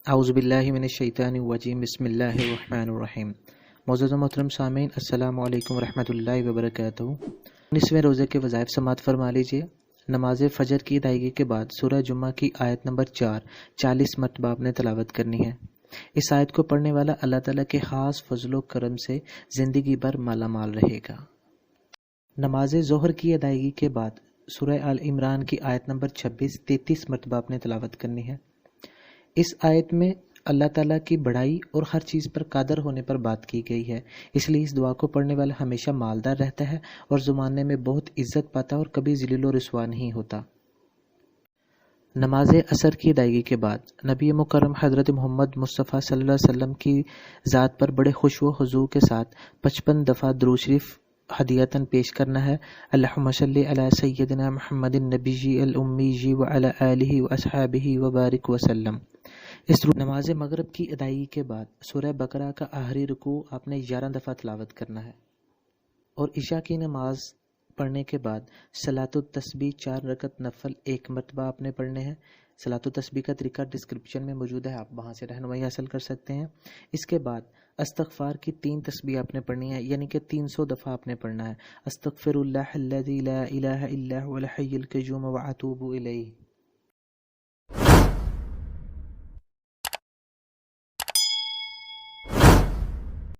اعوذ باللہ من الشیطان الرجیم بسم اللہ الرحمن الرحیم۔ معزز و محترم سامعین، السلام علیکم ورحمۃ اللہ وبرکاتہ۔ 19ویں روزے کے وظائف سماعت فرما لیجیے۔ نماز فجر کی ادائیگی کے بعد سورہ جمعہ کی آیت نمبر 40 مرتبہ آپ نے تلاوت کرنی ہے۔ اس آیت کو پڑھنے والا اللہ تعالیٰ کے خاص فضل و کرم سے زندگی بھر مالا مال رہے گا۔ نماز ظہر کی ادائیگی کے بعد سورہ آل عمران کی آیت نمبر 33 مرتبہ آپ نے تلاوت کرنی ہے۔ اس آیت میں اللہ تعالیٰ کی بڑائی اور ہر چیز پر قادر ہونے پر بات کی گئی ہے، اس لیے اس دعا کو پڑھنے والا ہمیشہ مالدار رہتا ہے اور زمانے میں بہت عزت پاتا اور کبھی ذلیل و رسوا نہیں ہوتا۔ نماز عصر کی ادائیگی کے بعد نبی مکرم حضرت محمد مصطفیٰ صلی اللہ علیہ وسلم کی ذات پر بڑے خوش و خضوع کے ساتھ 55 دفعہ درود شریف ہدیتاً پیش کرنا ہے۔ اللہم صلی علی سیدنا محمد النبی الامی وعلی آلہ واصحابہ وبارک وسلم۔ اس نماز مغرب کی ادائیگی کے بعد سورہ بقرہ کا آخری رکوع آپ نے 11 دفعہ تلاوت کرنا ہے، اور عشاء کی نماز پڑھنے کے بعد صلاۃ التسبیح 4 رکعت نفل 1 مرتبہ آپ نے پڑھنے ہیں۔ صلاۃ التسبیح کا طریقہ ڈسکرپشن میں موجود ہے، آپ وہاں سے رہنمائی حاصل کر سکتے ہیں۔ اس کے بعد استغفار کی 3 تسبیح آپ نے پڑھنی ہے، یعنی کہ 300 دفعہ آپ نے پڑھنا ہے۔ استغفر اللہ الذی لا الہ الا هو الحی القیوم واتوب الیہ۔